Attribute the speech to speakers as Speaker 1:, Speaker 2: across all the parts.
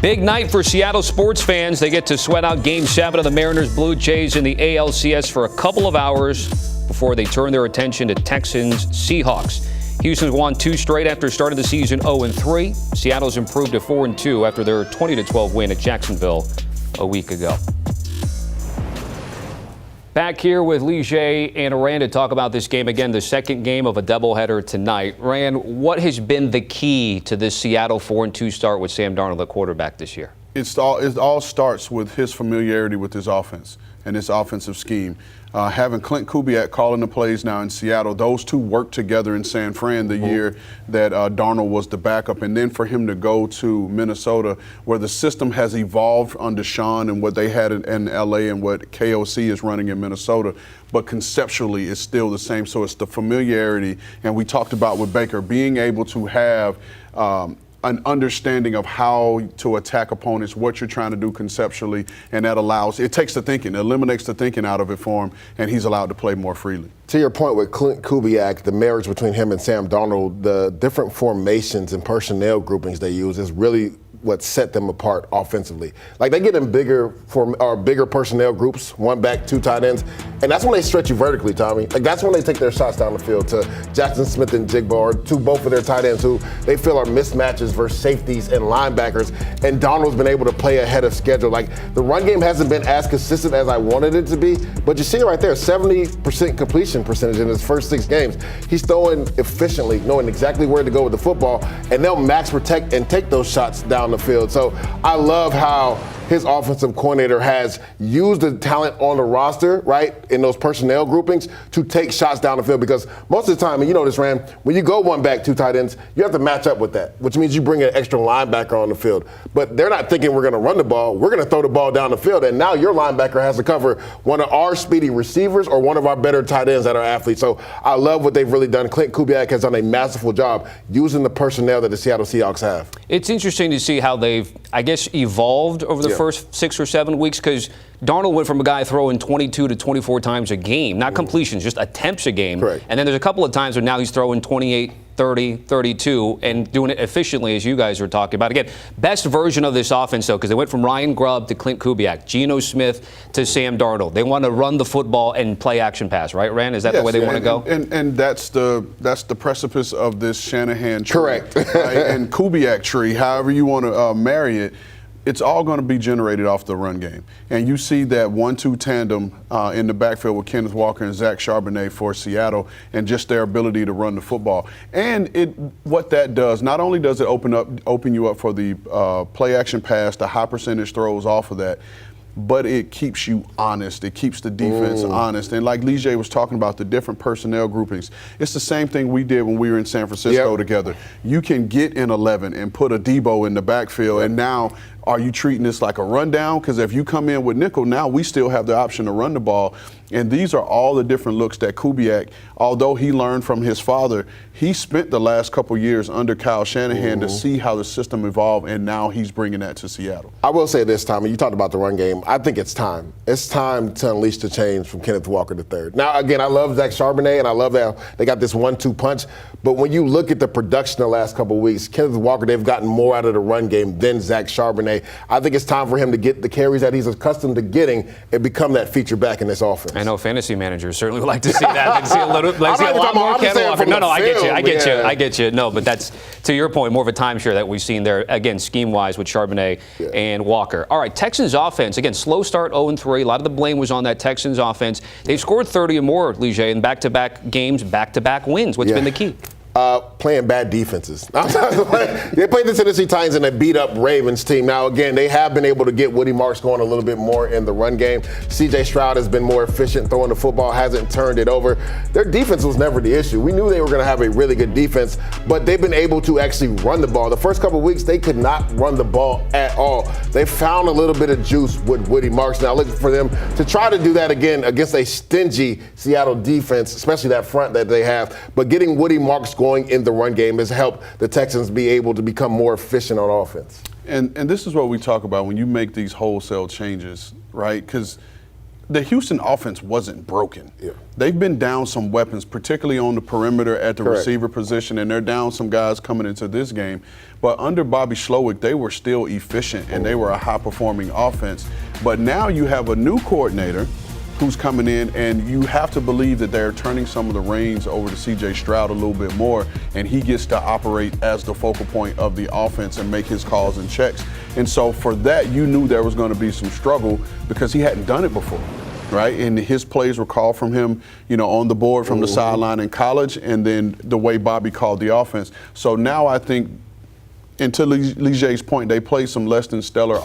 Speaker 1: Big night for Seattle sports fans. They get to sweat out Game 7 of the Mariners Blue Jays in the ALCS for a couple of hours before they turn their attention to Texans Seahawks. Houston's won 2 straight after starting the season 0-3. Seattle's improved to 4-2 after their 20-12 win at Jacksonville a week ago. Back here with Leger and Ran to talk about this game again, the second game of a doubleheader tonight. Ran, what has been the key to this Seattle 4-2 start with Sam Darnold at quarterback this year?
Speaker 2: It all starts with his familiarity with his offense and his offensive scheme. Having Clint Kubiak calling the plays now in Seattle, those two worked together in San Fran the year that Darnold was the backup. And then for him to go to Minnesota, where the system has evolved under Sean and what they had in L.A. and what KOC is running in Minnesota, but conceptually it's still the same. So it's the familiarity. And we talked about with Baker being able to have an understanding of how to attack opponents, what you're trying to do conceptually, and that it takes the thinking, eliminates the thinking out of it for him, and he's allowed to play more freely.
Speaker 3: To your point with Clint Kubiak, the marriage between him and Sam Darnold, the different formations and personnel groupings they use is really what set them apart offensively. Like, they get in bigger personnel groups, 1 back, 2 tight ends, and that's when they stretch you vertically, Tommy. Like, that's when they take their shots down the field to Jackson Smith and Jigbar, to both of their tight ends who they feel are mismatches versus safeties and linebackers, and Darnold's been able to play ahead of schedule. Like, the run game hasn't been as consistent as I wanted it to be, but you see it right there, 70% completion percentage in his first 6 games. He's throwing efficiently, knowing exactly where to go with the football, and they'll max protect and take those shots down the field. So I love how his offensive coordinator has used the talent on the roster, right, in those personnel groupings to take shots down the field, because most of the time, and you know this, Ram, when you go 1 back, 2 tight ends, you have to match up with that, which means you bring an extra linebacker on the field. But they're not thinking we're going to run the ball. We're going to throw the ball down the field, and now your linebacker has to cover one of our speedy receivers or one of our better tight ends that are athletes. So I love what they've really done. Clint Kubiak has done a masterful job using the personnel that the Seattle Seahawks have.
Speaker 1: It's interesting to see how they've, I guess, evolved over the first 6 or 7 weeks, because Darnold went from a guy throwing 22 to 24 times a game, not completions, just attempts a game.
Speaker 3: Correct.
Speaker 1: And then there's a couple of times where now he's throwing 28, 30, 32, and doing it efficiently, as you guys were talking about. Again, best version of this offense, though, because they went from Ryan Grubb to Clint Kubiak, Geno Smith to Sam Darnold. They want to run the football and play action pass, right, Ran? Is that the way they want to go?
Speaker 2: And that's the precipice of this Shanahan tree.
Speaker 3: Correct.
Speaker 2: Right? And Kubiak tree, however you want to marry it. It's all going to be generated off the run game. And you see that 1-2 tandem in the backfield with Kenneth Walker and Zach Charbonnet for Seattle, and just their ability to run the football. And what that does, not only does it open you up for the play action pass, the high percentage throws off of that, but it keeps you honest. It keeps the defense honest. And like Leger was talking about, the different personnel groupings, it's the same thing we did when we were in San Francisco together. You can get in 11 and put a Debo in the backfield, and now are you treating this like a rundown? Because if you come in with nickel, now we still have the option to run the ball. And these are all the different looks that Kubiak, although he learned from his father, he spent the last couple years under Kyle Shanahan to see how the system evolved, and now he's bringing that to Seattle.
Speaker 3: I will say this, Tommy, you talked about the run game. I think it's time. It's time to unleash the change from Kenneth Walker III. Now, again, I love Zach Charbonnet, and I love that they got this 1-2 punch. But when you look at the production the last couple of weeks, Kenneth Walker, they've gotten more out of the run game than Zach Charbonnet. I think it's time for him to get the carries that he's accustomed to getting and become that feature back in this offense.
Speaker 1: I know fantasy managers certainly would like to see that. See a lot more Ken Walker. No, I get you. No, but that's, to your point, more of a timeshare that we've seen there, again, scheme-wise with Charbonnet and Walker. All right, Texans offense, again, slow start, 0-3. A lot of the blame was on that Texans offense. They've scored 30 or more, Leger, in back-to-back games, back-to-back wins. What's been the key?
Speaker 3: Playing bad defenses. They played the Tennessee Titans and they beat up Ravens team. Now, again, they have been able to get Woody Marks going a little bit more in the run game. C.J. Stroud has been more efficient throwing the football, hasn't turned it over. Their defense was never the issue. We knew they were going to have a really good defense, but they've been able to actually run the ball. The first couple of weeks, they could not run the ball at all. They found a little bit of juice with Woody Marks. Now, looking for them to try to do that again against a stingy Seattle defense, especially that front that they have. But getting Woody Marks going in the run game has helped the Texans be able to become more efficient on offense.
Speaker 2: And this is what we talk about when you make these wholesale changes, right? Because the Houston offense wasn't broken.
Speaker 3: Yeah.
Speaker 2: They've been down some weapons, particularly on the perimeter at the
Speaker 3: Correct.
Speaker 2: receiver position, and they're down some guys coming into this game. But under Bobby Slowick, they were still efficient, and they were a high-performing offense. But now you have a new coordinator who's coming in, and you have to believe that they're turning some of the reins over to C.J. Stroud a little bit more, and he gets to operate as the focal point of the offense and make his calls and checks. And so for that, you knew there was going to be some struggle because he hadn't done it before, right? And his plays were called from him, on the board from the sideline in college, and then the way Bobby called the offense. So now I think, and to Leger's point, they play some less than stellar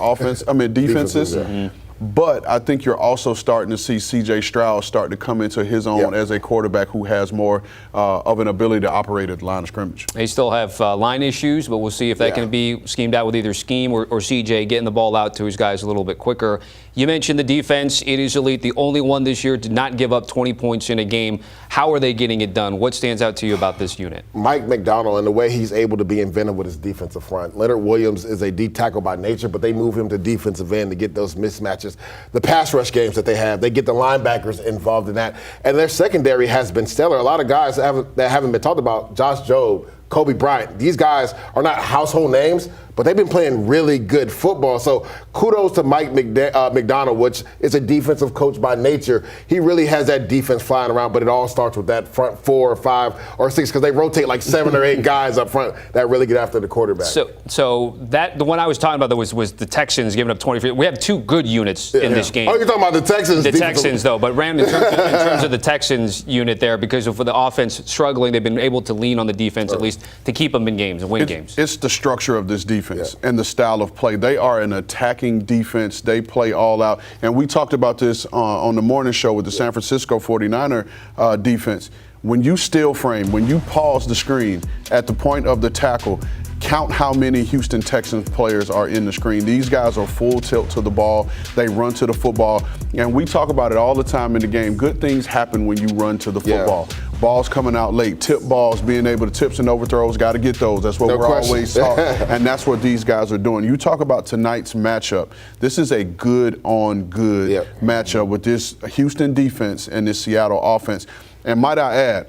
Speaker 2: defenses.
Speaker 3: Yeah.
Speaker 2: But I think you're also starting to see C.J. Stroud start to come into his own as a quarterback who has more of an ability to operate at the line of scrimmage.
Speaker 1: They still have line issues, but we'll see if that can be schemed out with either scheme or C.J. getting the ball out to his guys a little bit quicker. You mentioned the defense. It is elite. The only one this year to not give up 20 points in a game. How are they getting it done? What stands out to you about this unit?
Speaker 3: Mike McDonald and the way he's able to be inventive with his defensive front. Leonard Williams is a D tackle by nature, but they move him to defensive end to get those mismatches. The pass rush games that they have, they get the linebackers involved in that. And their secondary has been stellar. A lot of guys that haven't been talked about, Josh Jobe, Kobe Bryant, these guys are not household names, but they've been playing really good football. So kudos to Mike McDonald, which is a defensive coach by nature. He really has that defense flying around, but it all starts with that front 4 or 5 or 6 because they rotate like 7 or 8 guys up front that really get after the quarterback.
Speaker 1: So that the one I was talking about was the Texans giving up 23. We have 2 good units in this game.
Speaker 3: Oh, you're talking about the Texans?
Speaker 1: The Texans, though. But Ram, in terms of the Texans unit there, because of the offense struggling, they've been able to lean on the defense at least to keep them in games and win games.
Speaker 2: It's the structure of this defense and the style of play. They are an attacking defense. They play all out. And we talked about this on the morning show with the San Francisco 49er defense. When you still frame, when you pause the screen at the point of the tackle, count how many Houston Texans players are in the screen. These guys are full tilt to the ball. They run to the football. And we talk about it all the time in the game. Good things happen when you run to the football. Balls coming out late, tip balls, being able to tips and overthrows, got to get those. That's what we're always taught. And that's what these guys are doing. You talk about tonight's matchup. This is a good-on-good matchup with this Houston defense and this Seattle offense. And might I add,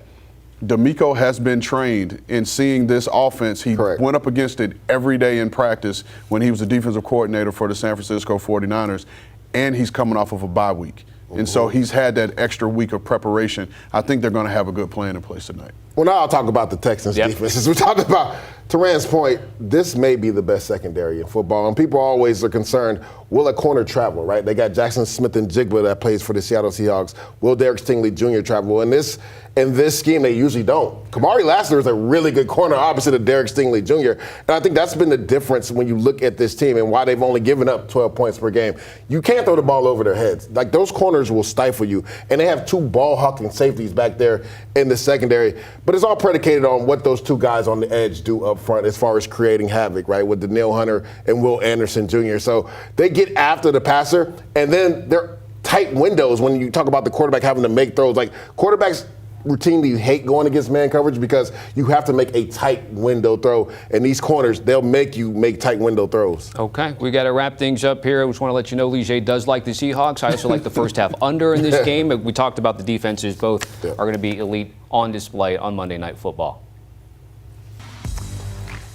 Speaker 2: D'Amico has been trained in seeing this offense. He went up against it every day in practice when he was the defensive coordinator for the San Francisco 49ers, and he's coming off of a bye week. And so he's had that extra week of preparation. I think they're going to have a good plan in place tonight.
Speaker 3: Well, now I'll talk about the Texans defense. As we're talking about, to Rand's point, this may be the best secondary in football. And people always are concerned, will a corner travel, right? They got Jackson Smith and Jigba that plays for the Seattle Seahawks. Will Derek Stingley Jr. travel? In this scheme, they usually don't. Kamari Lassiter is a really good corner opposite of Derek Stingley Jr. And I think that's been the difference when you look at this team and why they've only given up 12 points per game. You can't throw the ball over their heads. Like, those corners will stifle you. And they have 2 ball-hawking safeties back there in the secondary. But it's all predicated on what those 2 guys on the edge do up front as far as creating havoc, right, with Daniil Hunter and Will Anderson Jr. So they get after the passer, and then they're tight windows when you talk about the quarterback having to make throws. Like, quarterbacks routinely hate going against man coverage because you have to make a tight window throw. And these corners, they'll make you make tight window throws. Okay, we got to wrap things up here. I just want to let you know Leger does like the Seahawks. I also like the first half under in this game. We talked about the defenses. Both are going to be elite on display on Monday Night Football.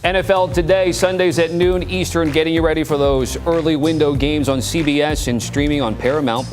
Speaker 3: NFL Today, Sundays at noon Eastern, getting you ready for those early window games on CBS and streaming on Paramount+.